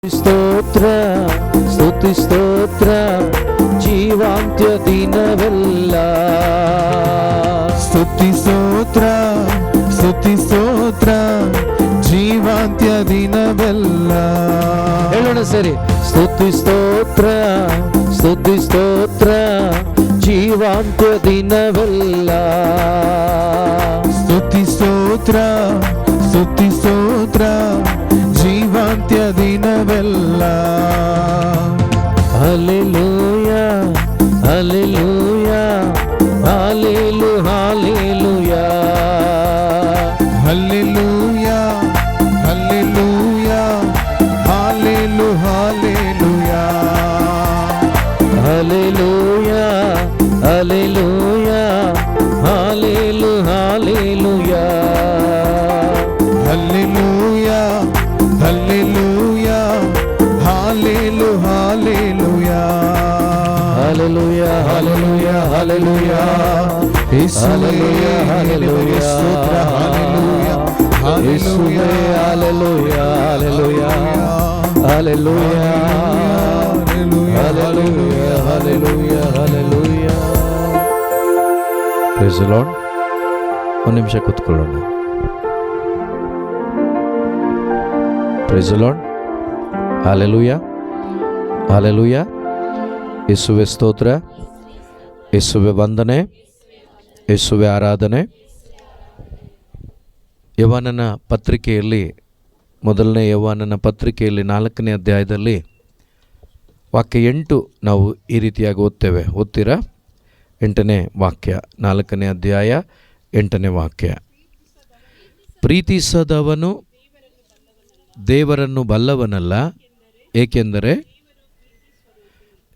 ಸ್ತೋತ್ರ ಸ್ತುತಿ ಸ್ತೋತ್ರ ಜೀವಾಂತ್ಯ ದಿನವೆಲ್ಲ. ಸ್ತುತಿ ಸ್ತೋತ್ರ ಸ್ತುತಿ ಸ್ತೋತ್ರ ಜೀವಾಂತ್ಯ ದಿನವೆಲ್ಲ. ಹೇಳೋಣ ಸರಿ. ಸ್ತುತಿ ಸ್ತೋತ್ರ ಸ್ತುತಿ ಸ್ತೋತ್ರ ಜೀವಾಂತ್ಯ ದಿನವೆಲ್ಲ. ಸ್ತುತಿ ಸ್ತೋತ್ರ ಸ್ತುತಿ ಸ್ತೋತ್ರ ಜೀವಾಂತ್ಯ ದಿನವೆಲ್ಲ. ಹಲ್ಲೆಲೂಯ ಹಲ್ಲೆಲೂಯ ಹಾಲೆಲು ಹಾಲೆಲೂಯ ಹಲ್ಲೆಲೂಯ ಹಲ್ಲೆಲೂಯ ಹಾಲೆಲು ಹಾಲೆಲೂಯ ಹಲ್ಲೆಲೂಯ ಹಲ್ಲೆಲೂಯ ಹಾಲೆಲು ಹಾಲೆಲೂಯ ಹಲ್ಲೆಲೂಯ ಹಲ್ಲೆಲೂಯ ಹಾಲೆಲು ಹಾಲೆಲೂಯ ಹಲ್ಲೆಲೂಯ ಹಲ್ಲೆಲೂಯ ಹಲ್ಲೆಲೂಯ ಯೇಸುವೇ ಹಲ್ಲೆಲೂಯ ಸ್ತೋತ್ರ ಹಲ್ಲೆಲೂಯ ಯೇಸುವೇ hallelujah hallelujah hallelujah hallelujah hallelujah hallelujah. Praise the Lord. ಒಂದು ನಿಮಿಷ ಕೂತ್ಕೊಳ್ಳೋಣ. Praise the Lord. Hallelujah hallelujah. ಯೇಸುವೇ ಸ್ತೋತ್ರ, ಯೇಸುವೇ ವಂದನೆ, ಯೇಸುವೇ ಆರಾಧನೆ. ಯೋಹಾನನ ಪತ್ರಿಕೆಯಲ್ಲಿ, ಮೊದಲನೇ ಯೋಹಾನನ ಪತ್ರಿಕೆಯಲ್ಲಿ 4ನೇ ಅಧ್ಯಾಯದಲ್ಲಿ ವಾಕ್ಯ 8 ನಾವು ಈ ರೀತಿಯಾಗಿ ಓದ್ತೇವೆ. ಓದ್ತೀರಾ? 8ನೇ ವಾಕ್ಯ, 4ನೇ ಅಧ್ಯಾಯ 8ನೇ ವಾಕ್ಯ. ಪ್ರೀತಿಸದವನು ದೇವರನ್ನು ಬಲ್ಲವನಲ್ಲ, ಏಕೆಂದರೆ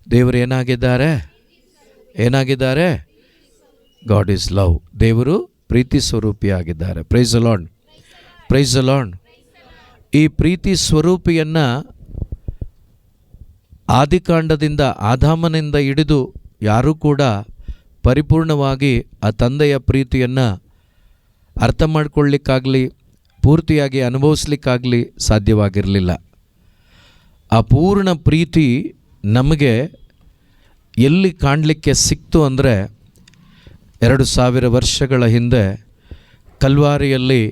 ದೇವರು ಏನಾಗಿದ್ದಾರೆ? God is love. ದೇವರು ಪ್ರೀತಿ ಸ್ವರೂಪಿಯಾಗಿದ್ದಾರೆ. Praise the Lord, praise the Lord. ಈ ಪ್ರೀತಿ ಸ್ವರೂಪಿಯನ್ನು ಆದಿಕಾಂಡದಿಂದ, ಆದಾಮನಿಂದ ಹಿಡಿದು ಯಾರೂ ಕೂಡ ಪರಿಪೂರ್ಣವಾಗಿ ಆ ತಂದೆಯ ಪ್ರೀತಿಯನ್ನು ಅರ್ಥ ಮಾಡಿಕೊಳ್ಳಿಕ್ಕಾಗಲಿ, ಪೂರ್ತಿಯಾಗಿ ಅನುಭವಿಸ್ಲಿಕ್ಕಾಗಲಿ ಸಾಧ್ಯವಾಗಿರಲಿಲ್ಲ. ಆ ಪೂರ್ಣ ಪ್ರೀತಿ ನಮಗೆ ಎಲ್ಲಿ ಕಾಣಲಿಕ್ಕೆ ಸಿಕ್ತು ಅಂದರೆ, 2000 ವರ್ಷಗಳ ಹಿಂದೆ ಕಲ್ವಾರಿಯಲ್ಲಿ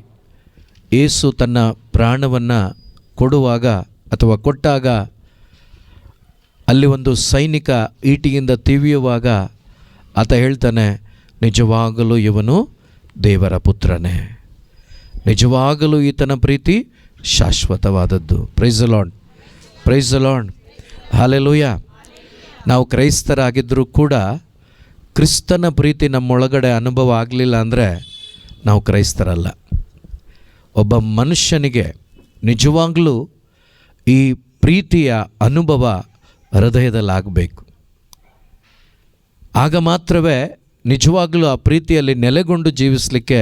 ಯೇಸು ತನ್ನ ಪ್ರಾಣವನ್ನು ಕೊಡುವಾಗ ಅಥವಾ ಕೊಟ್ಟಾಗ, ಅಲ್ಲಿ ಒಂದು ಸೈನಿಕ ಈಟಿಯಿಂದ ತಿವಿಯುವಾಗ ಆತ ಹೇಳ್ತಾನೆ, ನಿಜವಾಗಲೂ ಇವನು ದೇವರ ಪುತ್ರನೇ, ನಿಜವಾಗಲೂ ಈತನ ಪ್ರೀತಿ ಶಾಶ್ವತವಾದದ್ದು. Praise the Lord, praise the Lord, hallelujah. ನಾವು ಕ್ರೈಸ್ತರಾಗಿದ್ದರೂ ಕೂಡ ಕ್ರಿಸ್ತನ ಪ್ರೀತಿ ನಮ್ಮೊಳಗಡೆ ಅನುಭವ ಆಗಲಿಲ್ಲ ಅಂದರೆ ನಾವು ಕ್ರೈಸ್ತರಲ್ಲ. ಒಬ್ಬ ಮನುಷ್ಯನಿಗೆ ನಿಜವಾಗಲೂ ಈ ಪ್ರೀತಿಯ ಅನುಭವ ಹೃದಯದಲ್ಲಾಗಬೇಕು. ಆಗ ಮಾತ್ರವೇ ನಿಜವಾಗಲೂ ಆ ಪ್ರೀತಿಯಲ್ಲಿ ನೆಲೆಗೊಂಡು ಜೀವಿಸಲಿಕ್ಕೆ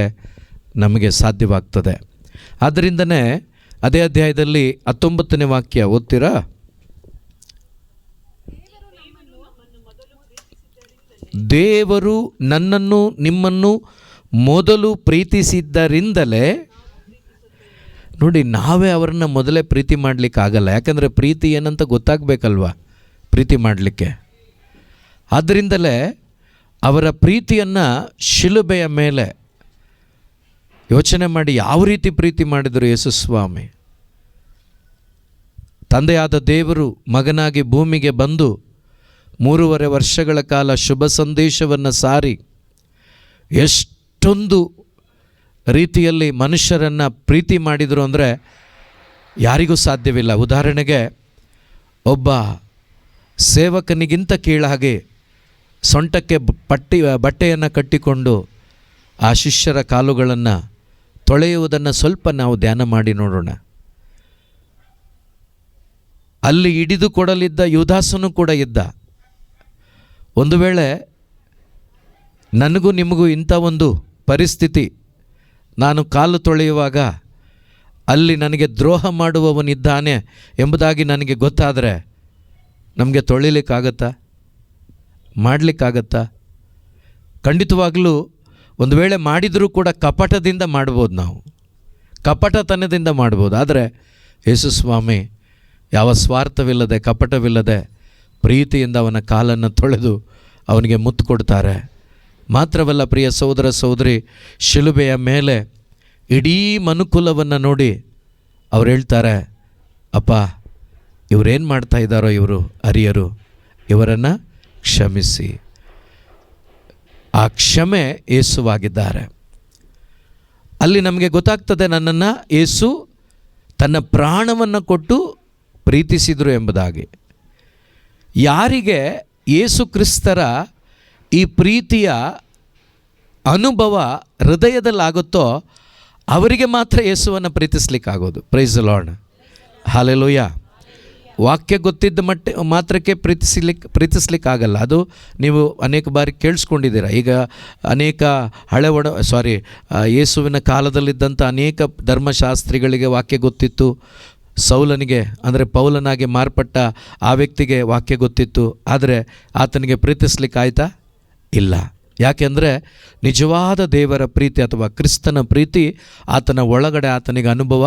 ನಮಗೆ ಸಾಧ್ಯವಾಗ್ತದೆ. ಆದ್ದರಿಂದನೇ ಅದೇ ಅಧ್ಯಾಯದಲ್ಲಿ 19ನೇ ವಾಕ್ಯ ಓದ್ತೀರಾ? ದೇವರು ನನ್ನನ್ನು ನಿಮ್ಮನ್ನು ಮೊದಲು ಪ್ರೀತಿಸಿದ್ದರಿಂದಲೇ. ನೋಡಿ, ನಾವೇ ಅವರನ್ನು ಮೊದಲೇ ಪ್ರೀತಿ ಮಾಡಲಿಕ್ಕಾಗಲ್ಲ. ಯಾಕಂದರೆ ಪ್ರೀತಿ ಏನಂತ ಗೊತ್ತಾಗಬೇಕಲ್ವ ಪ್ರೀತಿ ಮಾಡಲಿಕ್ಕೆ. ಆದ್ದರಿಂದಲೇ ಅವರ ಪ್ರೀತಿಯನ್ನು ಶಿಲುಬೆಯ ಮೇಲೆ ಯೋಚನೆ ಮಾಡಿ ಯಾವ ರೀತಿ ಪ್ರೀತಿ ಮಾಡಿದರು ಯೇಸುಸ್ವಾಮಿ. ತಂದೆಯಾದ ದೇವರು ಮಗನಾಗಿ ಭೂಮಿಗೆ ಬಂದು 3.5 ವರ್ಷಗಳ ಕಾಲ ಶುಭ ಸಂದೇಶವನ್ನು ಸಾರಿ ಎಷ್ಟೊಂದು ರೀತಿಯಲ್ಲಿ ಮನುಷ್ಯರನ್ನು ಪ್ರೀತಿ ಮಾಡಿದರು ಅಂದರೆ ಯಾರಿಗೂ ಸಾಧ್ಯವಿಲ್ಲ. ಉದಾಹರಣೆಗೆ, ಒಬ್ಬ ಸೇವಕನಿಗಿಂತ ಕೀಳಾಗಿ ಸೊಂಟಕ್ಕೆ ಬಟ್ಟೆಯನ್ನು ಕಟ್ಟಿಕೊಂಡು ಆ ಶಿಷ್ಯರ ಕಾಲುಗಳನ್ನು ತೊಳೆಯುವುದನ್ನು ಸ್ವಲ್ಪ ನಾವು ಧ್ಯಾನ ಮಾಡಿ ನೋಡೋಣ. ಅಲ್ಲಿ ಹಿಡಿದು ಕೊಡಲಿದ್ದ ಯೂದಾಸನು ಕೂಡ ಇದ್ದ. ಒಂದು ವೇಳೆ ನನಗೂ ನಿಮಗೂ ಇಂಥ ಒಂದು ಪರಿಸ್ಥಿತಿ, ನಾನು ಕಾಲು ತೊಳೆಯುವಾಗ ಅಲ್ಲಿ ನನಗೆ ದ್ರೋಹ ಮಾಡುವವನಿದ್ದಾನೆ ಎಂಬುದಾಗಿ ನನಗೆ ಗೊತ್ತಾದರೆ ನಮಗೆ ತೊಳಿಲಿಕ್ಕಾಗತ್ತಾ? ಮಾಡಲಿಕ್ಕಾಗತ್ತಾ? ಖಂಡಿತವಾಗಲೂ ಒಂದು ವೇಳೆ ಮಾಡಿದರೂ ಕೂಡ ಕಪಟದಿಂದ ಮಾಡ್ಬೋದು, ನಾವು ಕಪಟತನದಿಂದ ಮಾಡ್ಬೋದು. ಆದರೆ ಯೇಸು ಸ್ವಾಮಿ ಯಾವ ಸ್ವಾರ್ಥವಿಲ್ಲದೆ ಕಪಟವಿಲ್ಲದೆ ಪ್ರೀತಿಯಿಂದ ಅವನ ಕಾಲನ್ನು ತೊಳೆದು ಅವನಿಗೆ ಮುತ್ತು ಕೊಡ್ತಾರೆ. ಮಾತ್ರವಲ್ಲ ಪ್ರಿಯ ಸಹೋದರ ಸಹೋದರಿ, ಶಿಲುಬೆಯ ಮೇಲೆ ಇಡೀ ಮನುಕುಲವನ್ನು ನೋಡಿ ಅವ್ರು ಹೇಳ್ತಾರೆ, ಅಪ್ಪ ಇವರೇನು ಮಾಡ್ತಾ ಇದ್ದಾರೋ ಇವರು ಅರಿಯರು, ಇವರನ್ನು ಕ್ಷಮಿಸಿ. ಆ ಕ್ಷಮೆ ಯೇಸುವಾಗಿದ್ದಾರೆ. ಅಲ್ಲಿ ನಮಗೆ ಗೊತ್ತಾಗ್ತದೆ ನನ್ನನ್ನು ಯೇಸು ತನ್ನ ಪ್ರಾಣವನ್ನು ಕೊಟ್ಟು ಪ್ರೀತಿಸಿದರು ಎಂಬುದಾಗಿ. ಯಾರಿಗೆ ಯೇಸು ಕ್ರಿಸ್ತರ ಈ ಪ್ರೀತಿಯ ಅನುಭವ ಹೃದಯದಲ್ಲಾಗುತ್ತೋ ಅವರಿಗೆ ಮಾತ್ರ ಯೇಸುವನ್ನು ಪ್ರೀತಿಸ್ಲಿಕ್ಕಾಗೋದು. Praise the Lord, hallelujah. ವಾಕ್ಯ ಗೊತ್ತಿದ್ದ ಮಾತ್ರಕ್ಕೆ ಪ್ರೀತಿಸ್ಲಿಕ್ಕಾಗಲ್ಲ. ಅದು ನೀವು ಅನೇಕ ಬಾರಿ ಕೇಳಿಸ್ಕೊಂಡಿದ್ದೀರ. ಈಗ ಅನೇಕ ಯೇಸುವಿನ ಕಾಲದಲ್ಲಿದ್ದಂಥ ಅನೇಕ ಧರ್ಮಶಾಸ್ತ್ರಿಗಳಿಗೆ ವಾಕ್ಯ ಗೊತ್ತಿತ್ತು. ಸೌಲನಿಗೆ ಅಂದರೆ ಪೌಲನಾಗಿ ಮಾರ್ಪಟ್ಟ ಆ ವ್ಯಕ್ತಿಗೆ ವಾಕ್ಯ ಗೊತ್ತಿತ್ತು. ಆದರೆ ಆತನಿಗೆ ಪ್ರೀತಿಸ್ಲಿಕ್ಕಾಯ್ತಾ? ಇಲ್ಲ. ಯಾಕೆಂದರೆ ನಿಜವಾದ ದೇವರ ಪ್ರೀತಿ ಅಥವಾ ಕ್ರಿಸ್ತನ ಪ್ರೀತಿ ಆತನ ಒಳಗಡೆ ಆತನಿಗೆ ಅನುಭವ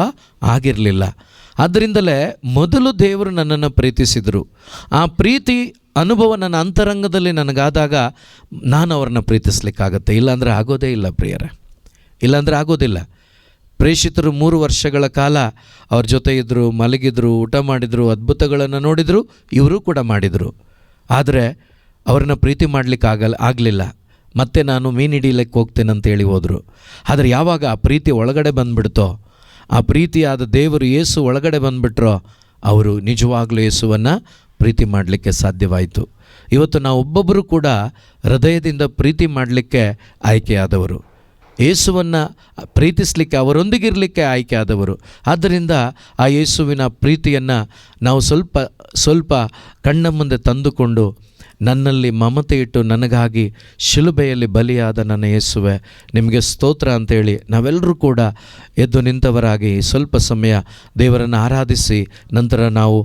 ಆಗಿರಲಿಲ್ಲ. ಆದ್ದರಿಂದಲೇ ಮೊದಲು ದೇವರು ನನ್ನನ್ನು ಪ್ರೀತಿಸಿದರು. ಆ ಪ್ರೀತಿ ಅನುಭವ ನನ್ನ ಅಂತರಂಗದಲ್ಲಿ ನನಗಾದಾಗ ನಾನು ಅವ್ರನ್ನ ಪ್ರೀತಿಸ್ಲಿಕ್ಕಾಗತ್ತೆ. ಇಲ್ಲಾಂದರೆ ಆಗೋದೇ ಇಲ್ಲ ಪ್ರಿಯರೇ, ಇಲ್ಲಾಂದರೆ ಆಗೋದಿಲ್ಲ. ಪ್ರೇಷಿತರು 3 ವರ್ಷಗಳ ಕಾಲ ಅವ್ರ ಜೊತೆ ಇದ್ದರು, ಮಲಗಿದ್ರು, ಊಟ ಮಾಡಿದರು, ಅದ್ಭುತಗಳನ್ನು ನೋಡಿದರು, ಇವರೂ ಕೂಡ ಮಾಡಿದರು. ಆದರೆ ಅವ್ರನ್ನ ಪ್ರೀತಿ ಮಾಡಲಿಕ್ಕೆ ಆಗಲಿಲ್ಲ. ಮತ್ತೆ ನಾನು ಮೀನು ಹಿಡಿಯಲಿಕ್ಕೆ ಹೋಗ್ತೇನಂತೇಳಿ ಹೋದರು. ಆದರೆ ಯಾವಾಗ ಆ ಪ್ರೀತಿ ಒಳಗಡೆ ಬಂದುಬಿಡ್ತೋ, ಆ ಪ್ರೀತಿಯಾದ ದೇವರು ಯೇಸು ಒಳಗಡೆ ಬಂದುಬಿಟ್ರೋ, ಅವರು ನಿಜವಾಗ್ಲೂ ಯೇಸುವನ್ನು ಪ್ರೀತಿ ಮಾಡಲಿಕ್ಕೆ ಸಾಧ್ಯವಾಯಿತು. ಇವತ್ತು ನಾವು ಒಬ್ಬೊಬ್ಬರು ಕೂಡ ಹೃದಯದಿಂದ ಪ್ರೀತಿ ಮಾಡಲಿಕ್ಕೆ ಆಯ್ಕೆಯಾದವರು, ಯೇಸುವನ್ನು ಪ್ರೀತಿಸಲಿಕ್ಕೆ ಅವರೊಂದಿಗಿರಲಿಕ್ಕೆ ಆಯ್ಕೆಯಾದವರು. ಆದ್ದರಿಂದ ಆ ಯೇಸುವಿನ ಪ್ರೀತಿಯನ್ನು ನಾವು ಸ್ವಲ್ಪ ಕಣ್ಣ ಮುಂದೆ ತಂದುಕೊಂಡು, ನನ್ನಲ್ಲಿ ಮಮತೆ ಇಟ್ಟು ನನಗಾಗಿ ಶಿಲುಬೆಯಲ್ಲಿ ಬಲಿಯಾದ ನನ್ನ ಯೇಸುವೆ ನಿಮಗೆ ಸ್ತೋತ್ರ ಅಂತೇಳಿ ನಾವೆಲ್ಲರೂ ಕೂಡ ಎದ್ದು ನಿಂತವರಾಗಿ ಸ್ವಲ್ಪ ಸಮಯ ದೇವರನ್ನು ಆರಾಧಿಸಿ ನಂತರ ನಾವು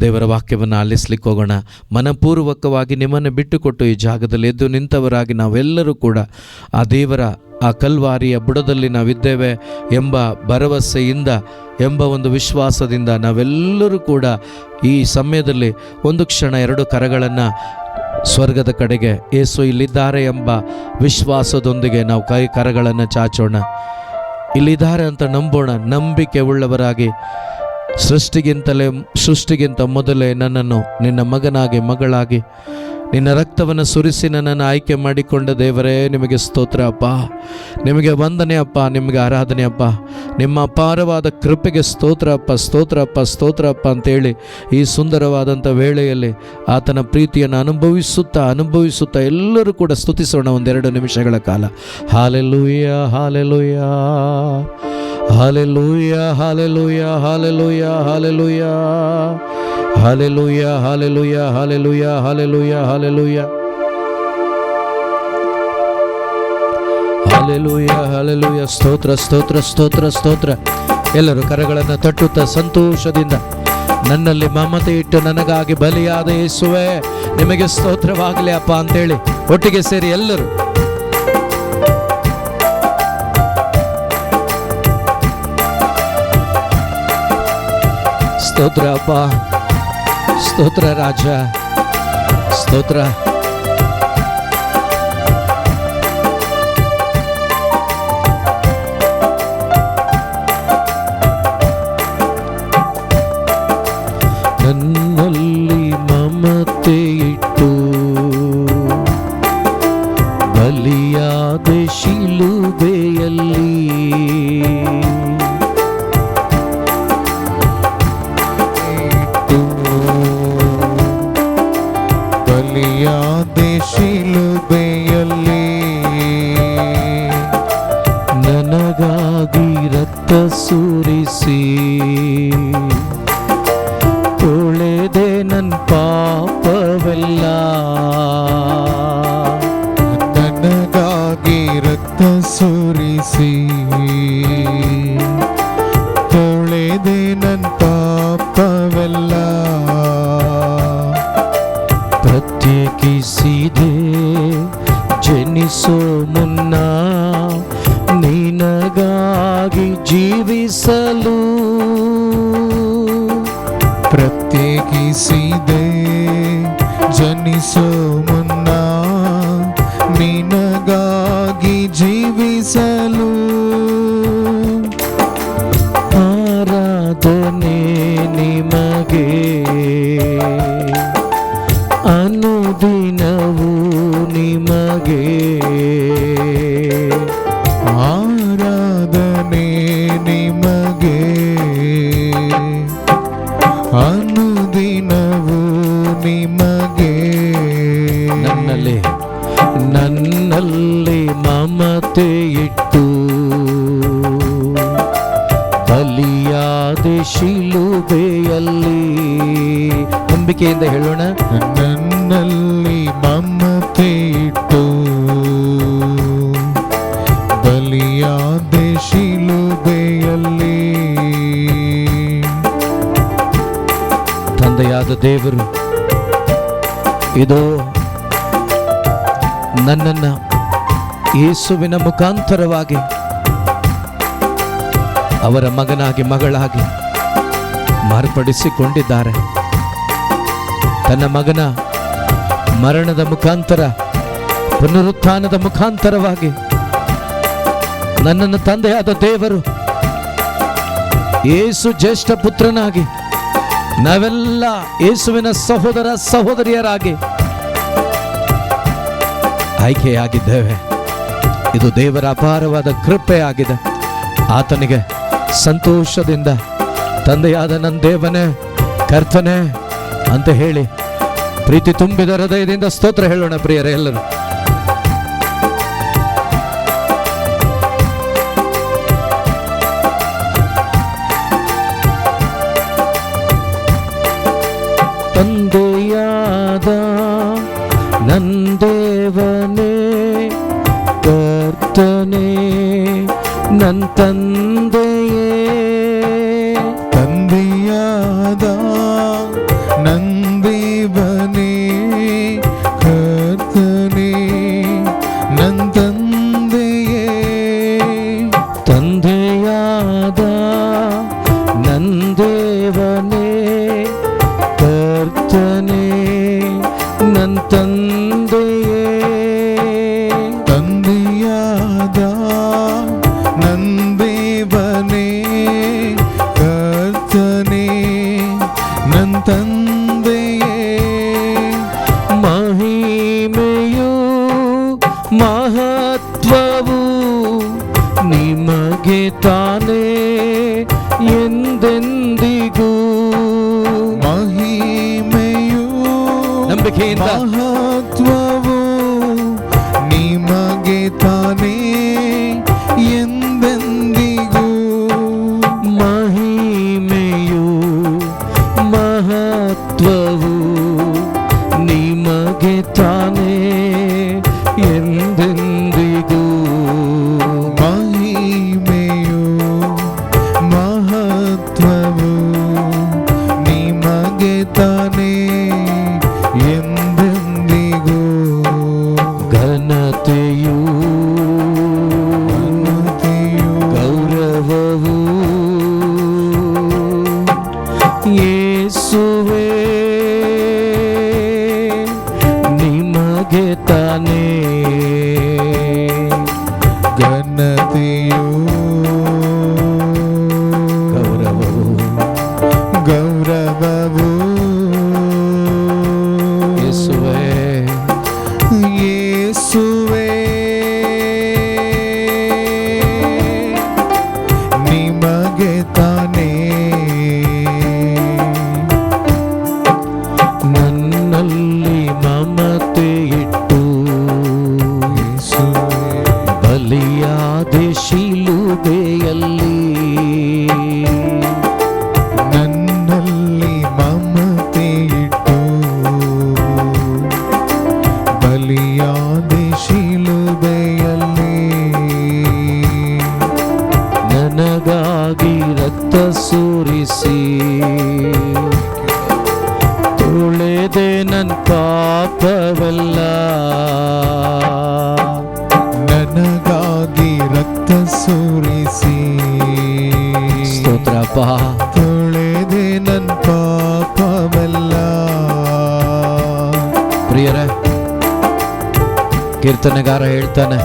ದೇವರ ವಾಕ್ಯವನ್ನು ಆಲಿಸ್ಲಿಕ್ಕೆ ಹೋಗೋಣ. ಮನಪೂರ್ವಕವಾಗಿ ನಿಮ್ಮನ್ನು ಬಿಟ್ಟುಕೊಟ್ಟು ಈ ಜಾಗದಲ್ಲಿ ಎದ್ದು ನಿಂತವರಾಗಿ ನಾವೆಲ್ಲರೂ ಕೂಡ ಆ ದೇವರ ಆ ಕಲ್ವಾರಿಯ ಬುಡದಲ್ಲಿ ನಾವಿದ್ದೇವೆ ಎಂಬ ಭರವಸೆಯಿಂದ, ಎಂಬ ಒಂದು ವಿಶ್ವಾಸದಿಂದ ನಾವೆಲ್ಲರೂ ಕೂಡ ಈ ಸಮಯದಲ್ಲಿ ಒಂದು ಕ್ಷಣ 2 ಕರಗಳನ್ನು ಸ್ವರ್ಗದ ಕಡೆಗೆ, ಯೇಸು ಇಲ್ಲಿದ್ದಾರೆ ಎಂಬ ವಿಶ್ವಾಸದೊಂದಿಗೆ ನಾವು ಕರಗಳನ್ನು ಚಾಚೋಣ. ಇಲ್ಲಿದ್ದಾರೆ ಅಂತ ನಂಬೋಣ. ನಂಬಿಕೆ ಉಳ್ಳವರಾಗಿ, ಸೃಷ್ಟಿಗಿಂತ ಮೊದಲೇ ನನ್ನನ್ನು ನಿನ್ನ ಮಗನಾಗಿ ಮಗಳಾಗಿ ನಿನ್ನ ರಕ್ತವನ್ನು ಸುರಿಸಿ ನನ್ನನ್ನು ಆಯ್ಕೆ ಮಾಡಿಕೊಂಡ ದೇವರೇ ನಿಮಗೆ ಸ್ತೋತ್ರ ಅಪ್ಪ, ನಿಮಗೆ ವಂದನೆ ಅಪ್ಪ, ನಿಮಗೆ ಆರಾಧನೆ ಅಪ್ಪ. ನಿಮ್ಮ ಅಪಾರವಾದ ಕೃಪೆಗೆ ಸ್ತೋತ್ರ ಅಪ್ಪ, ಸ್ತೋತ್ರ ಅಪ್ಪ, ಸ್ತೋತ್ರ ಅಪ್ಪ ಅಂತೇಳಿ ಈ ಸುಂದರವಾದಂಥ ವೇಳೆಯಲ್ಲಿ ಆತನ ಪ್ರೀತಿಯನ್ನು ಅನುಭವಿಸುತ್ತಾ ಎಲ್ಲರೂ ಕೂಡ ಸ್ತುತಿಸೋಣ 1-2 ನಿಮಿಷಗಳ ಕಾಲ. Hallelujah, hallelujah, hallelujah, hallelujah, hallelujah, hallelujah, hallelujah, hallelujah, hallelujah, hallelujah, hallelujah, hallelujah, hallelujah. ಸ್ತೋತ್ರ, ಸ್ತೋತ್ರ, ಸ್ತೋತ್ರ, ಸ್ತೋತ್ರ. ಎಲ್ಲರೂ ಕರಗಳನ್ನು ತಟ್ಟುತ್ತಾ ಸಂತೋಷದಿಂದ, ನನ್ನಲ್ಲಿ ಮಮತೆ ಇಟ್ಟು ನನಗಾಗಿ ಬಲಿಯಾದ ಯೇಸುವೆ ನಿಮಗೆ ಸ್ತೋತ್ರವಾಗಲಿ ಅಪ್ಪ ಅಂತೇಳಿ ಒಟ್ಟಿಗೆ ಸೇರಿ ಎಲ್ಲರೂ ಸ್ತೋತ್ರ ಅಪ್ಪ, ಸ್ತೋತ್ರ ರಾಜ, ಸ್ತೋತ್ರ. ನನ್ನಲ್ಲಿ ಮಮತೆ ಇಟ್ಟು ಬಲಿಯಾದ ಶಿಲುಬೆಯಲ್ಲಿ ಶಿಲುಬೆಯಲ್ಲಿ ನನಗಾಗಿ ರಕ್ತ ಸುರಿಸಿ ತೊಳೆದೆ ನನ್ನ ಪಾಪವೆಲ್ಲ. ನನಗಾಗಿ ರಕ್ತ ಸುರಿಸಿ ತೊಳೆದೆ ನನ್ನ ಪಾಪವೆಲ್ಲ. ಪ್ರತ್ಯೇಕಿಸಿದೆ ಜನಿಸೋ ಮುನ್ನ ನಿನಗಾಗಿ ಜೀವಿಸಲು. ಪ್ರತ್ಯೇಕಿಸಿದೆ ಬಯಸಿದೆ ಜನಿಸೋ ಮುನ್ನ ನಿನಗಾಗಿ ಜೀವಿಸಲು. ಆರಾಧನೆ ನಿಮಗೆ ಅನುದಿನವೂ ನಿಮಗೆ, ಆರಾಧನೆ ನಿಮಗೆ ಅನುದಿನವೂ ನಿಮಗೆ. ನನ್ನಲ್ಲಿ ಮಮತೆ ಇಟ್ಟು ಬಲಿಯಾದೆ ಶಿಲುಬೆಯಲ್ಲಿ. ನಂಬಿಕೆಯಿಂದ ಹೇಳೋಣ, ನನ್ನಲ್ಲಿ ಮಮತೆ ಇಟ್ಟು ಬಲಿಯಾದೆ ಶಿಲುಬೆಯಲ್ಲಿ. ತಂದೆಯಾದ ದೇವರು ಇದು ನನ್ನನ್ನು ಯೇಸುವಿನ ಮುಖಾಂತರವಾಗಿ ಅವರ ಮಗನಾಗಿ ಮಗಳಾಗಿ ಮಾರ್ಪಡಿಸಿಕೊಂಡಿದ್ದಾರೆ. ತನ್ನ ಮಗನ ಮರಣದ ಮುಖಾಂತರ ಪುನರುತ್ಥಾನದ ಮುಖಾಂತರವಾಗಿ ನನ್ನನ್ನು ತಂದೆಯಾದ ದೇವರು ಯೇಸು ಜ್ಯೇಷ್ಠ ಪುತ್ರನಾಗಿ ನಾವೆಲ್ಲ ಯೇಸುವಿನ ಸಹೋದರ ಸಹೋದರಿಯರಾಗಿ ಆಯ್ಕೆಯಾಗಿದ್ದೇವೆ. ಇದು ದೇವರ ಅಪಾರವಾದ ಕೃಪೆಯಾಗಿದೆ. ಆತನಿಗೆ ಸಂತೋಷದಿಂದ ತಂದೆಯಾದ ನನ್ನ ದೇವನೇ ಕರ್ತನೇ ಅಂತ ಹೇಳಿ ಪ್ರೀತಿ ತುಂಬಿದ ಹೃದಯದಿಂದ ಸ್ತೋತ್ರ ಹೇಳೋಣ ಪ್ರಿಯರೇ ಎಲ್ಲರೂ. ತಂದೆಯಾದ ನನ್ನ ದೇವನೇ ಕರ್ತನೇ ನನ್ನ ತಂದೆಯೇ, ತಂದೆಯಾದ ನನ್ನ ದೇವನೇ ಕರ್ತನೇ ನನ್ನ ತಂದೆಯೇ. ತಂದೆಯಾದ ನನ್ನ ದೇವನೇ ಕರ್ತನೇ ನನ್ನ ತಂದೆಯೇ, ತಂದೆಯಾದ ನನ್ನ ದೇವನೇ ಕರ್ತನೇ ನನ್ನ ತಂದೆಯೇ. ಮಹಿಮೆಯು ಮಹತ್ವವು ನಿಮಗೆ ತಾನೇ ಎಂದೆಂದಿಗೂ. ಮಹಿಮೆಯು ನಂಬಿಕೆಯಿಂದ ಮಹತ್ವವು ನಿಮಗೆ ತಾನೇ ಎಂದೆಂದಿಗೂ. ಮಹಿಮೆಯು ಮಹತ್ವವು ನಿಮಗೆ ತಾನೇ ಎಂದೆಂದಿಗೂ. ಮಹಿಮೆಯು ಮಹತ್ವವು ನಿಮಗೆ ತಾನೇ ಎಂದೆಂದಿಗೂ. ಘನತೆಯು ಗೌರವವು ಯೇಸುವೇ ನಿಮಗೆ ತಾನೇ. ಘನತೆಯು ಗೌರವವು ಯೇಸುವೇ ಯೇಸುವೇ ನಿಮಗೆ ತಾನೇ. ನನ್ನಲ್ಲಿ ಮಮತೆ ಇಟ್ಟು ಬಲಿಯಾದೆ ಶಿಲುಬೆಯಲ್ಲಿ. ನನ್ನಲ್ಲಿ ಮಮತೆ ಇಟ್ಟು ಬಲಿಯಾದೆ ಶಿಲುಬೆಯಲ್ಲಿ. ನನಗಾಗಿ ರಕ್ತ ಸುರಿಸಿ ತೊಳೆದೆ ನನ್ನ ಪಾಪವೆಲ್ಲ. ನನಗಾಗಿ ರಕ್ತ ಸುರಿಸಿ ಸ್ತೋತ್ರಪ್ಪ. ತೊಳೆದೆ ನನ್ನ ಪಾಪವೆಲ್ಲ. ಕೀರ್ತನೆಗಾರ ಹೇಳ್ತಾನೆ,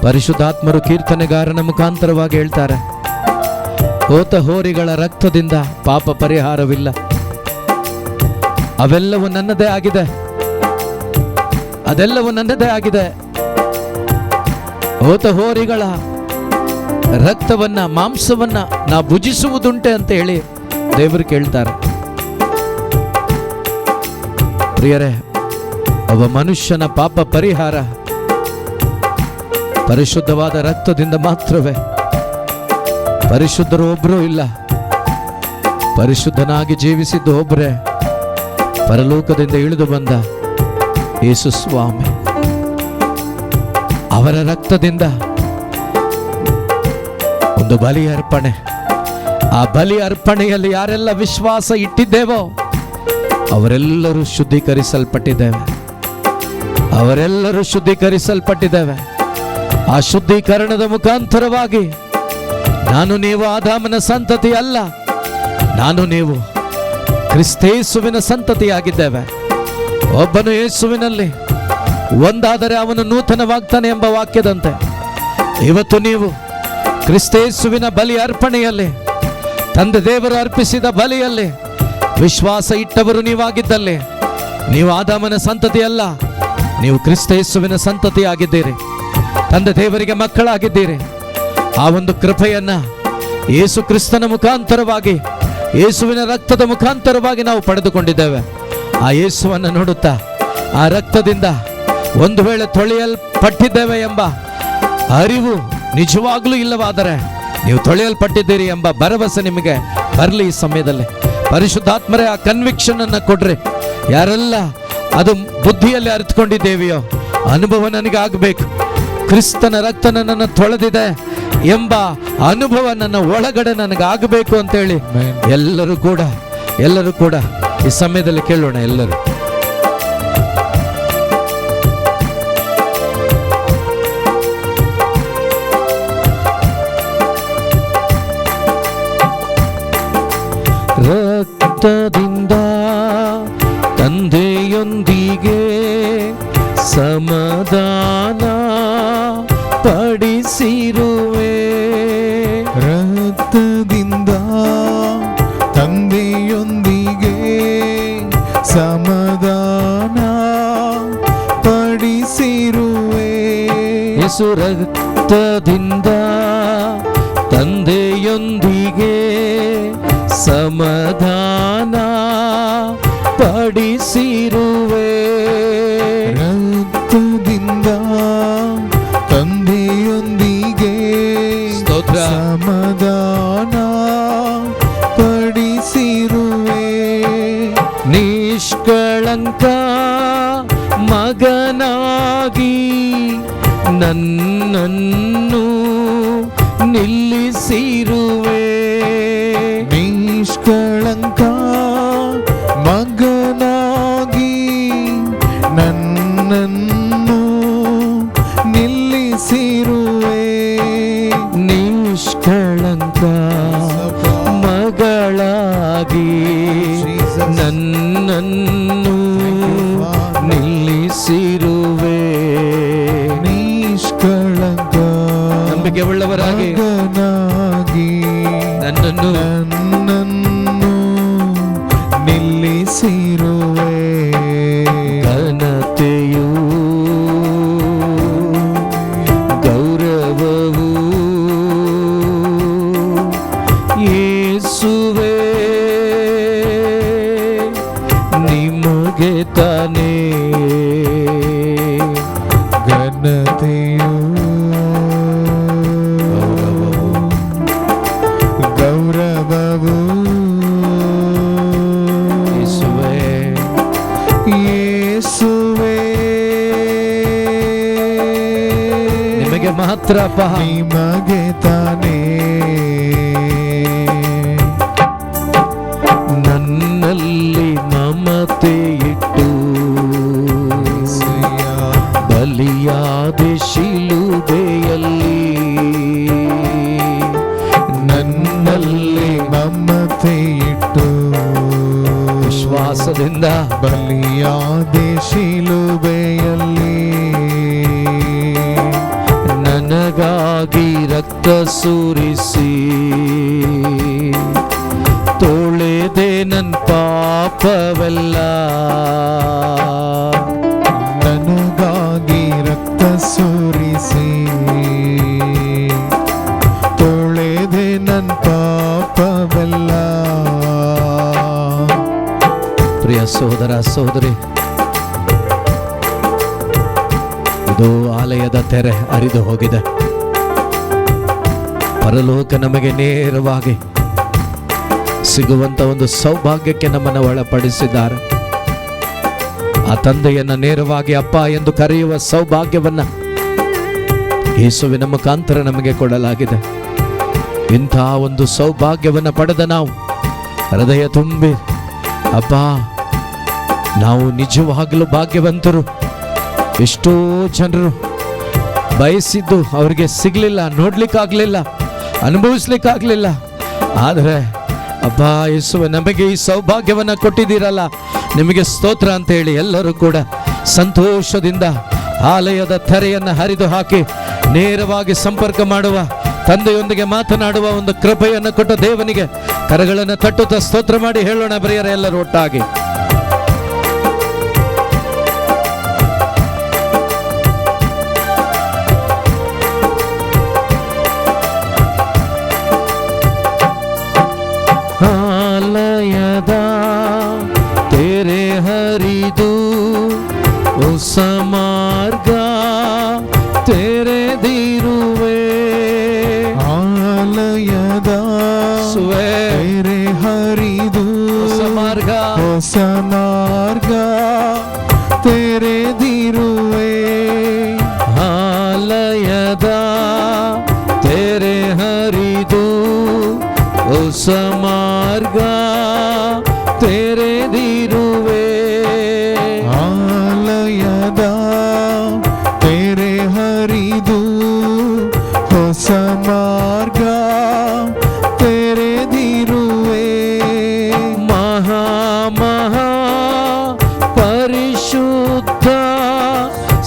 ಪರಿಶುದ್ಧಾತ್ಮರು ಕೀರ್ತನೆಗಾರನ ಮುಖಾಂತರವಾಗಿ ಹೇಳ್ತಾರೆ, ಹೋತ ಹೋರಿಗಳ ರಕ್ತದಿಂದ ಪಾಪ ಪರಿಹಾರವಿಲ್ಲ, ಅವೆಲ್ಲವೂ ನನ್ನದೇ ಆಗಿದೆ, ಅದೆಲ್ಲವೂ ನನ್ನದೇ ಆಗಿದೆ. ಹೋತ ಹೋರಿಗಳ ರಕ್ತವನ್ನ, ಮಾಂಸವನ್ನ ನಾ ಭುಜಿಸುವುದುಂಟೆ ಅಂತ ಹೇಳಿ ದೇವರು ಕೇಳ್ತಾರೆ. ಪ್ರಿಯರೇ, ಒಬ್ಬ ಮನುಷ್ಯನ ಪಾಪ ಪರಿಹಾರ ಪರಿಶುದ್ಧವಾದ ರಕ್ತದಿಂದ ಮಾತ್ರವೇ. ಪರಿಶುದ್ಧರು ಒಬ್ಬರೂ ಇಲ್ಲ, ಪರಿಶುದ್ಧನಾಗಿ ಜೀವಿಸಿದ್ದು ಒಬ್ಬರೇ, ಪರಲೋಕದಿಂದ ಇಳಿದು ಬಂದ ಯೇಸು ಸ್ವಾಮಿ. ಅವರ ರಕ್ತದಿಂದ ಒಂದು ಬಲಿ ಅರ್ಪಣೆ, ಆ ಬಲಿ ಅರ್ಪಣೆಯಲ್ಲಿ ಯಾರೆಲ್ಲ ವಿಶ್ವಾಸ ಇಟ್ಟಿದ್ದೇವೋ ಅವರೆಲ್ಲರೂ ಶುದ್ಧೀಕರಿಸಲ್ಪಟ್ಟಿದ್ದೇವೆ, ಅವರೆಲ್ಲರೂ ಶುದ್ಧೀಕರಿಸಲ್ಪಟ್ಟಿದ್ದೇವೆ. ಆ ಶುದ್ಧೀಕರಣದ ಮುಖಾಂತರವಾಗಿ ನಾನು ನೀವು ಆದಾಮನ ಸಂತತಿ ಅಲ್ಲ, ನಾನು ನೀವು ಕ್ರಿಸ್ತೇಸುವಿನ ಸಂತತಿಯಾಗಿದ್ದೇವೆ. ಒಬ್ಬನು ಯೇಸುವಿನಲ್ಲಿ ಒಂದಾದರೆ ಅವನು ನೂತನವಾಗ್ತಾನೆ ಎಂಬ ವಾಕ್ಯದಂತೆ ಇವತ್ತು ನೀವು ಕ್ರಿಸ್ತೇಸುವಿನ ಬಲಿ ಅರ್ಪಣೆಯಲ್ಲಿ, ತಂದೆ ದೇವರು ಅರ್ಪಿಸಿದ ಬಲಿಯಲ್ಲಿ ವಿಶ್ವಾಸ ಇಟ್ಟವರು ನೀವಾಗಿದ್ದಲ್ಲಿ ನೀವು ಆದಾಮನ ಸಂತತಿ ಅಲ್ಲ, ನೀವು ಕ್ರಿಸ್ತೇಸುವಿನ ಸಂತತಿಯಾಗಿದ್ದೀರಿ, ತಂದೆ ದೇವರಿಗೆ ಮಕ್ಕಳಾಗಿದ್ದೀರಿ. ಆ ಒಂದು ಕೃಪೆಯನ್ನ ಯೇಸು ಕ್ರಿಸ್ತನ ಮುಖಾಂತರವಾಗಿ, ಯೇಸುವಿನ ರಕ್ತದ ಮುಖಾಂತರವಾಗಿ ನಾವು ಪಡೆದುಕೊಂಡಿದ್ದೇವೆ. ಆ ಯೇಸುವನ್ನು ನೋಡುತ್ತಾ, ಆ ರಕ್ತದಿಂದ ಒಂದು ವೇಳೆ ತೊಳೆಯಲ್ಪಟ್ಟಿದ್ದೇವೆ ಎಂಬ ಅರಿವು ನಿಜವಾಗ್ಲೂ ಇಲ್ಲವಾದರೆ ನೀವು ತೊಳೆಯಲ್ಪಟ್ಟಿದ್ದೀರಿ ಎಂಬ ಭರವಸೆ ನಿಮಗೆ ಬರಲಿ. ಈ ಸಮಯದಲ್ಲಿ ಪರಿಶುದ್ಧಾತ್ಮರೇ ಆ ಕನ್ವಿಕ್ಷನ್ ಅನ್ನು ಕೊಡ್ರಿ. ಯಾರೆಲ್ಲ ಅದು ಬುದ್ಧಿಯಲ್ಲಿ ಅರಿತುಕೊಂಡಿದ್ದೇವೆಯೋ ಅನುಭವ ನನಗೆ ಆಗಬೇಕು, ಕ್ರಿಸ್ತನ ರಕ್ತ ನನ್ನನ್ನು ತೊಳೆದಿದೆ ಎಂಬ ಅನುಭವ ನನ್ನ ಒಳಗಡೆ ನನಗಾಗಬೇಕು ಅಂತೇಳಿ ಎಲ್ಲರೂ ಕೂಡ ಈ ಸಮಯದಲ್ಲಿ ಕೇಳೋಣ. ಎಲ್ಲರೂ ರಕ್ತದಿಂದ ತಂದೆಯೊಂದಿಗೆ ಸಮಾಧಾನ ಪಡಿಸಿರುವೆ, ರಕ್ತದಿಂದ ತಂದೆಯೊಂದಿಗೆ ಸಮಾಧಾನ ಪಡಿಸಿರುವೆ. ಯೇಸು ರಕ್ತದಿಂದ ತಂದೆಯೊಂದಿಗೆ ಸಮಾಧಾನ ಪಡಿಸಿರುವೆ, ರಕ್ತದಿಂದ ತಂದೆಯೊಂದಿಗೆ ಸಮಾಧಾನ ಪಡಿಸಿರುವೆ. ನಿಷ್ಕಳಂಕ ಮಗನಾಗಿ ನನ್ನನ್ನು ನಿಲ್ಲಿಸಿರುವೆ, ನಿಷ್ಕಳಂಕ ಮಗನಾಗಿ ನನ್ನನ್ನು ನಿಲ್ಲಿಸಿರುವೆ. ನಿಷ್ಕಳಂಕ ಮಗಳಾಗಿ ನನ್ನನ್ನು ನಿಲ್ಲಿಸಿರುವೆ, ನಿಷ್ಕಳಂಕ ನಂಬಿಕೆ ಉಳ್ಳವರಾಗಿ ಮಗನಾಗಿ ನನ್ನನ್ನು ನಿಲ್ಲಿಸಿರುವೆ. ಘನತೆಯು ಗೌರವವು ಯೇಸುವೇ ನಿಮಗೆ ತಾನೇ, ಘನತೆಯು ಗೌರವವು ಯೇಸುವೇ ನಿಮಗೆ ಮಾತ್ರ ನಿಮಗೆ ತಾನೇ. ನನ್ನಲ್ಲಿ ಮಮತೆ ಇಟ್ಟು ಬಲಿಯಾದ ಶಿಲುಬೆಯಲ್ಲಿ, ನನ್ನಲ್ಲಿ ಮಮತೆ ಇಟ್ಟು ವಿಶ್ವಾಸದಿಂದ ಬಲಿಯಾದ ಶಿಲುಬೆಯಲ್ಲಿ ನನಗಾಗಿ ರಕ್ತ ಸುರಿಸಿ ತೊಳೆದೆ ನನ್ನ ಪಾಪವೆಲ್ಲ. ನನಗಾಗಿ ರಕ್ತ ಸುರಿಸಿ ತೊಳೆದೆ ನನ್ನ ಪಾಪವೆಲ್ಲ. ಪ್ರಿಯ ಸಹೋದರ ಸಹೋದರಿ, ಇದು ಆಲಯದ ತೆರೆ ಹರಿದು ಹೋಗಿದೆ. ಪರಲೋಕ ನಮಗೆ ನೇರವಾಗಿ ಸಿಗುವಂತ ಒಂದು ಸೌಭಾಗ್ಯಕ್ಕೆ ನಮ್ಮನ್ನು ಒಳಪಡಿಸಿದ್ದಾರೆ. ಆ ತಂದೆಯನ್ನ ನೇರವಾಗಿ ಅಪ್ಪ ಎಂದು ಕರೆಯುವ ಸೌಭಾಗ್ಯವನ್ನ ಯೇಸುವಿನ ಮುಖಾಂತರ ನಮಗೆ ಕೊಡಲಾಗಿದೆ. ಇಂತಹ ಒಂದು ಸೌಭಾಗ್ಯವನ್ನು ಪಡೆದ ನಾವು ಹೃದಯ ತುಂಬಿ ಅಪ್ಪ, ನಾವು ನಿಜವಾಗಲೂ ಭಾಗ್ಯವಂತರು. ಎಷ್ಟೋ ಜನರು ಬಯಸಿದ್ದು ಅವರಿಗೆ ಸಿಗಲಿಲ್ಲ, ನೋಡ್ಲಿಕ್ಕಾಗಲಿಲ್ಲ, ಅನುಭವಿಸ್ಲಿಕ್ಕಾಗಲಿಲ್ಲ. ಆದರೆ ಅಪ್ಪ ಯೇಸುವೆ, ನಮಗೆ ಈ ಸೌಭಾಗ್ಯವನ್ನು ಕೊಟ್ಟಿದ್ದೀರಲ್ಲ, ನಿಮಗೆ ಸ್ತೋತ್ರ ಅಂತ ಹೇಳಿ ಎಲ್ಲರೂ ಕೂಡ ಸಂತೋಷದಿಂದ ಆಲಯದ ತೆರೆಯನ್ನು ಹರಿದು ಹಾಕಿ ನೇರವಾಗಿ ಸಂಪರ್ಕ ಮಾಡುವ, ತಂದೆಯೊಂದಿಗೆ ಮಾತನಾಡುವ ಒಂದು ಕೃಪೆಯನ್ನು ಕೊಟ್ಟ ದೇವನಿಗೆ ಕರಗಳನ್ನು ತಟ್ಟುತ್ತಾ ಸ್ತೋತ್ರ ಮಾಡಿ ಹೇಳೋಣ ಪ್ರಿಯರೇ, ಎಲ್ಲರೂ ಒಟ್ಟಾಗಿ. ಆಲಯದ ತೆರೆ ಹರಿದು ಹೊಸ ಮಾರ್ಗ ತೆರೆದಿರುವೆ. ಆಲಯದ ತೆರೆ ಹರಿದು ಹೊಸ ಮಾರ್ಗ ತೆರೆದಿರುವೆ. ಆಲಯದ ತೆರೆ ಹರಿದು ಹೊಸ ಮಾರ್ಗ ತೆರೆದಿರುವೆ. ಆಲಯದ ತೆರೆ ಹರಿದು ಹೊಸ ಮಾರ್ಗ ತೆರೆದಿರುವೆ. ಮಹಾ ಮಹಾ ಪರಿಶುದ್ಧ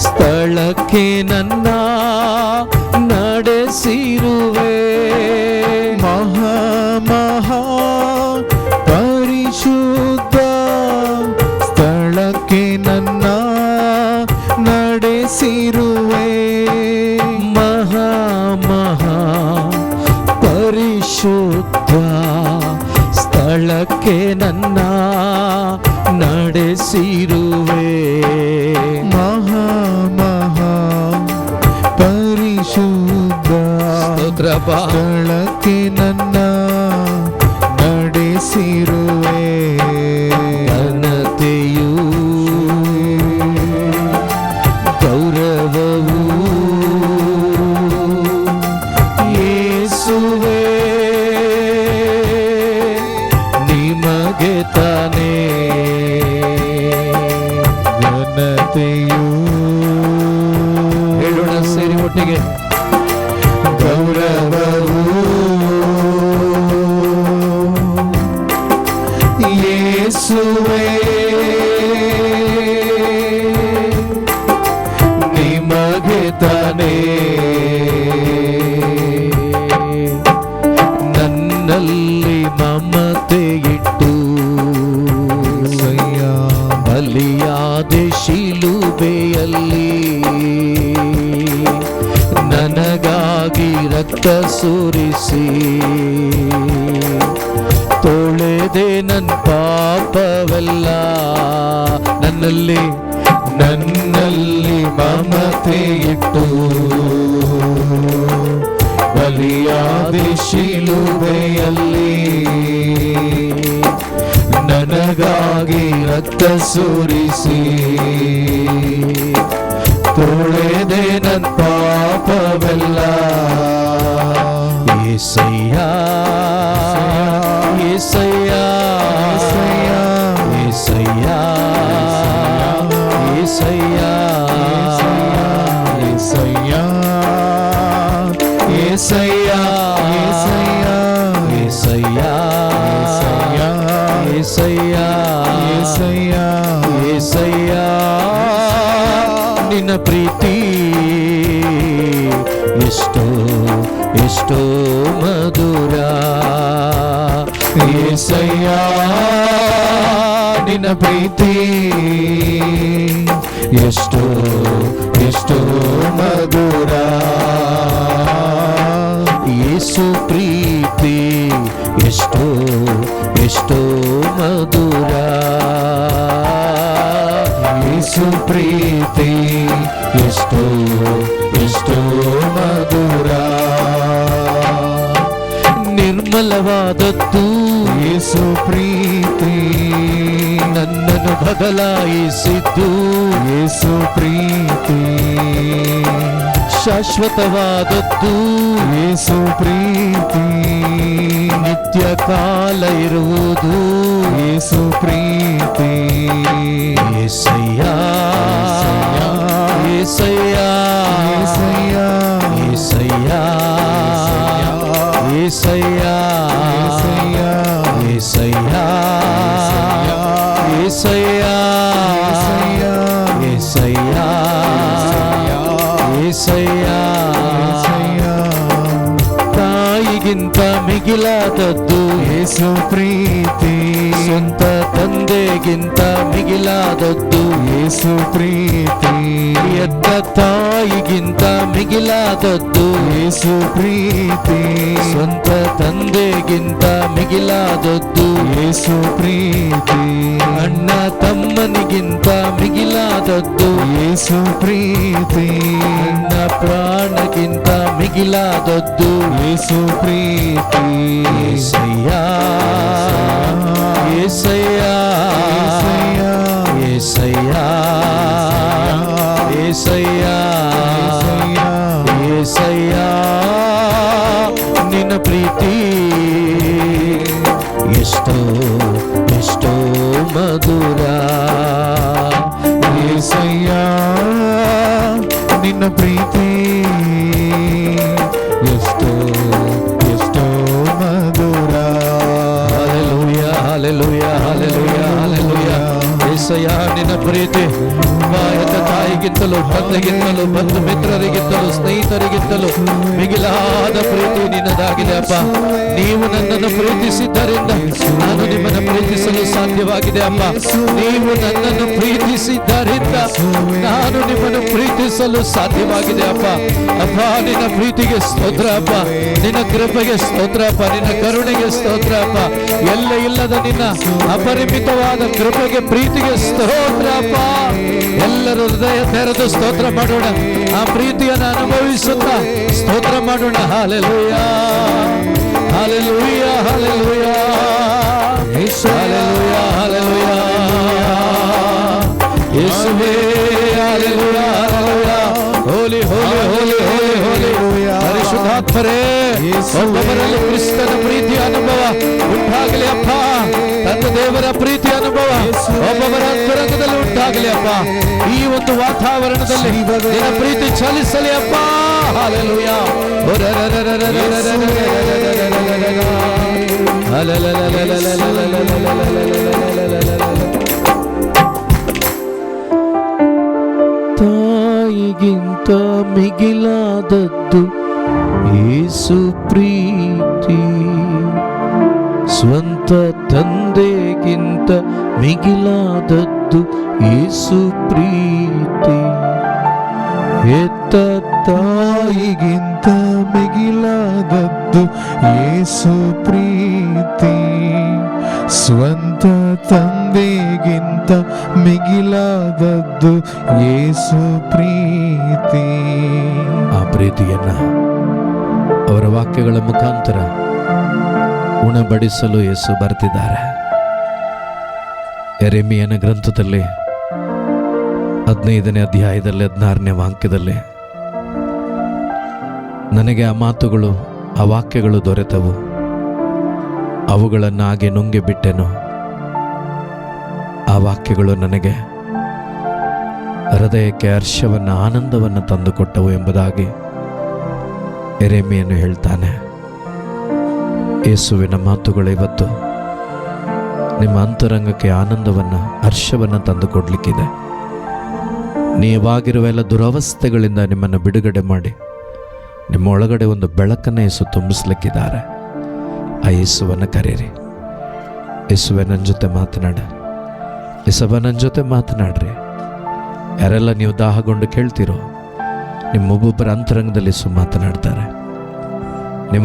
ಸ್ಥಳಕ್ಕೆ ನನ್ನ ನಡೆಸಿರುವೆ. ಮಹಾ ಮಹಾ ಪರಿಶುದ್ಧ ಸ್ಥಳಕ್ಕೆ ನನ್ನ ನಡೆಸಿರುವೆ. ಮಹಾ ಮಹಾ ಪರಿಶುದ್ಧ ಸ್ಥಳಕ್ಕೆ ನನ್ನ ನಡೆಸಿರುವೆ. ಮಹಾ ಮಹಾ ಪರಿಶುದ್ಧ ಸ್ಥಳಕ್ಕೆ ನನ್ನ ನಡೆಸಿರುವೆ. ಘನತೆಯೂ ಗೌರವವೂ ಯೇಸುವೇ ನಿಮಗೆ ತಾನೇ. ಘನತೆಯೂ ಹೇಳೋಣ ಸೇರಿ ಒಟ್ಟಿಗೆ. ಗೌರವವೂ ಯೇಸುವೇ ನಿಮಗೆ ತಾನೇ. ನನ್ನಲ್ಲಿ ಮಮತೆ ಇಟ್ಟು ಬಲಿಯಾದೆ ಶಿಲುಬೆಯಲ್ಲಿ, ನನಗಾಗಿ ರಕ್ತ ಸುರಿಸಿ ತೊಳೆದೆ ನನ್ನ ಪಾಪವೆಲ್ಲ. ನನ್ನಲ್ಲಿ ಮಮತೆ ಇಟ್ಟು ಬಲಿಯಾದೆ ಶಿಲುಬೆಯಲ್ಲಿ, ನನಗಾಗಿ ರಕ್ತ ಸುರಿಸಿ ತೊಳೆದೆ ನನ್ನ ಪಾಪವೆಲ್ಲ. యేసయ్య యేసయ్య యేసయ్య యేసయ్య యేసయ్య యేసయ్య యేసయ్య యేసయ్య యేసయ్య యేసయ్య ನಿನ್ನ ಪ್ರೀತಿ ಎಷ್ಟೋ ಎಷ್ಟೋ ಮಧುರ. ಏಸಯ್ಯ ನಿನ್ನ ಪ್ರೀತಿ ಎಷ್ಟೋ ಎಷ್ಟೋ ಮಧುರ. ಯೇಸು ಪ್ರೀತಿ ಎಷ್ಟೋ ಎಷ್ಟೋ ಮಧುರ. ಯೇಸು ಪ್ರೀತಿ ಎಷ್ಟೋ ಎಷ್ಟೋ ಮಧುರ. ನಿರ್ಮಲವಾದದ್ದು ಯೇಸು ಪ್ರೀತಿ ನನ್ನನ್ನು ಬದಲಾಯಿಸಿದ್ದು. ಯೇಸು ಪ್ರೀತಿ ಶಾಶ್ವತವಾದದ್ದು ಯೇಸು ಪ್ರೀತಿ ನಿತ್ಯ ಕಾಲ ಇರುವುದು. ಯೇಸು ಪ್ರೀತಿ యేసయ్య యేసయ్య యేసయ్య యేసయ్య యేసయ్య యేసయ్య యేసయ్య యేసయ్య యేసయ్య ತಾಯಿಗಿಂತ ಮಿಗಿಲಾದದ್ದು ಯೇಸು ಪ್ರೀತಿ ಸ್ವಂತ ತಂದೆಗಿಂತ ಮಿಗಿಲಾದದ್ದು ಯೇಸು ಪ್ರೀತಿ ಎದ್ದ ತಾಯಿಗಿಂತ ಮಿಗಿಲಾದದ್ದು ಯೇಸು ಪ್ರೀತಿ ಸ್ವಂತ ತಂದೆಗಿಂತ ಮಿಗಿಲಾದದ್ದು ಯೇಸು ಪ್ರೀತಿ ಅಣ್ಣ ತಮ್ಮನಿಗಿಂತ ಮಿಗಿಲಾದದ್ದು ಯೇಸು ಪ್ರೀತಿ ಅಣ್ಣ ಪ್ರಾಣಗಿಂತ ಮಿಗಿಲಾದದ್ದು ಯೇಸು ಪ್ರೀತಿ యేసయ్య యేసయ్య యేసయ్య యేసయ్య యేసయ్య ನಿನ್ನ ಪ್ರೀತಿ ಎಷ್ಟೋ ಎಷ್ಟೋ ಮಧುರ. యేసయ్య ನಿನ್ನ ಪ್ರೀತಿ ಎಷ್ಟೋ ಎಷ್ಟೋ ಮಧುರ. Hallelujah hallelujah hallelujah hallelujah. యేసయ్య ನಿನ್ನ ಪ್ರೀತಿ ಹೆತ್ತ ತಾಯಿಗಿಂತಲೂ ತಂದೆಗಿಂತಲೂ ಬಂಧು ಮಿತ್ರರಿಗಿಂತಲೂ ಸ್ನೇಹಿತರಿಗಿಂತಲೂ ಮಿಗಿಲಾದ ಪ್ರೀತಿ ನಿನ್ನದಾಗಿದೆ ಅಪ್ಪ. ನೀವು ನನ್ನನ್ನು ಪ್ರೀತಿಸಿದ್ದರಿಂದ ನಾನು ನಿಮ್ಮನ್ನು ಪ್ರೀತಿಸಲು ಸಾಧ್ಯವಾಗಿದೆ ಅಪ್ಪ. ನೀವು ನನ್ನನ್ನು ಪ್ರೀತಿಸಿದ್ದರಿಂದ ನಾನು ನಿಮ್ಮನ್ನು ಪ್ರೀತಿಸಲು ಸಾಧ್ಯವಾಗಿದೆ ಅಪ್ಪ. ಅಪ್ಪ ನಿನ್ನ ಪ್ರೀತಿಗೆ ಸ್ತೋತ್ರ ಅಪ್ಪ, ನಿನ್ನ ಕೃಪೆಗೆ ಸ್ತೋತ್ರ ಅಪ್ಪ, ನಿನ್ನ ಕರುಣೆಗೆ ಸ್ತೋತ್ರ ಅಪ್ಪ. ಎಲ್ಲ ಇಲ್ಲದ ನಿನ್ನ ಅಪರಿಮಿತವಾದ ಕೃಪೆಗೆ ಪ್ರೀತಿಗೆ ಸ್ತೋತ್ರ ಅಪ್ಪ. ಎಲ್ಲರೂ ಹೃದಯ ತೆರೆದು ಸ್ತೋತ್ರ ಮಾಡೋಣ, ಆ ಪ್ರೀತಿಯನ್ನು ಅನುಭವಿಸುತ್ತಾ ಸ್ತೋತ್ರ ಮಾಡೋಣ. Hallelujah hallelujah hallelujah hallelujah hallelujah ಯೇಸುವೇ ಹಾಲೆಲೂಯ ಹಾಲೆಲೂಯ. ಹೋಲಿ ಹೋಲಿ ಹೋಲಿ ಹೋಲಿ ಹೋಲಿ ಪರಿಶುದ್ಧಾತ್ಮರೇ, ಒಬ್ಬೊಬ್ಬರಲ್ಲಿ ಕ್ರಿಸ್ತನ ಪ್ರೀತಿಯ ಅನುಭವ ಉಂಟಾಗಲಿ ಅಪ್ಪ. ತಂದೆ ದೇವರ ಪ್ರೀತಿಯ ಅನುಭವ ಒಬ್ಬೊಬ್ಬರ ಅಂತರಂಗದಲ್ಲಿ ಉಂಟಾಗಲಿ ಅಪ್ಪ. ಈ ಒಂದು ವಾತಾವರಣದಲ್ಲಿ ನಿನ್ನ ಪ್ರೀತಿ ಚಲಿಸಲಿ ಅಪ್ಪ. ಹಾಲೆಲೂಯ ತಾಯಿಗಿಂತ ಮಿಗಿಲಾದದ್ದು ಯೇಸು ಪ್ರೀತಿ, ಸ್ವಂತ ತಂದೆಗಿಂತ ಮಿಗಿಲಾದದ್ದು ಯೇಸು ಪ್ರೀತಿ. ಹೆತ್ತ ತಾಯಿಗಿಂತ ಮಿಗಿಲಾದದ್ದು ಯೇಸು ಪ್ರೀತಿ, ಸ್ವಂತ ತಂದೆಗಿಂತ ಮಿಗಿಲಾದದ್ದು ಯೇಸು ಪ್ರೀತಿ. ಆ ಪ್ರೀತಿಯನ್ನ ಅವರ ವಾಕ್ಯಗಳ ಮುಖಾಂತರ ಉಣಬಡಿಸಲು ಯೇಸು ಬರ್ತಿದ್ದಾರೆ. ಯೆರೆಮೀಯನ ಗ್ರಂಥದಲ್ಲಿ 15ನೇ ಅಧ್ಯಾಯದಲ್ಲಿ 16ನೇ ವಾಕ್ಯದಲ್ಲಿ ನನಗೆ ಆ ಮಾತುಗಳು ಆ ವಾಕ್ಯಗಳು ದೊರೆತವು, ಅವುಗಳನ್ನು ಹಾಗೆ ನುಂಗಿ ಬಿಟ್ಟೆನು. ಆ ವಾಕ್ಯಗಳು ನನಗೆ ಹೃದಯಕ್ಕೆ ಹರ್ಷವನ್ನು ಆನಂದವನ್ನು ತಂದುಕೊಟ್ಟವು ಎಂಬುದಾಗಿ ಯೆರೆಮೀಯನು ಹೇಳ್ತಾನೆ. ಯೇಸುವಿನ ಮಾತುಗಳು ಇವತ್ತು ನಿಮ್ಮ ಅಂತರಂಗಕ್ಕೆ ಆನಂದವನ್ನು ಹರ್ಷವನ್ನು ತಂದುಕೊಡ್ಲಿಕ್ಕಿದೆ. ನೀವಾಗಿರುವ ಎಲ್ಲ ದುರವಸ್ಥೆಗಳಿಂದ ನಿಮ್ಮನ್ನು ಬಿಡುಗಡೆ ಮಾಡಿ ನಿಮ್ಮ ಒಳಗಡೆ ಒಂದು ಬೆಳಕನ್ನು ಯೇಸು ತುಂಬಿಸ್ಲಿಕ್ಕಿದ್ದಾರೆ. ಆ ಯೇಸುವನ್ನು ಕರೀರಿ. ಯೇಸುವೆ ನನ್ನ ಜೊತೆ ಮಾತನಾಡ, ಯೇಸವ್ವ ನನ್ನ ಜೊತೆ ಮಾತನಾಡ್ರಿ. ಯಾರೆಲ್ಲ ನೀವು ದಾಹಗೊಂಡು ಕೇಳ್ತೀರೋ ನಿಮ್ಮ ಒಬ್ಬೊಬ್ಬರ ಅಂತರಂಗದಲ್ಲಿ ಯೇಸು ಮಾತನಾಡ್ತಾರೆ.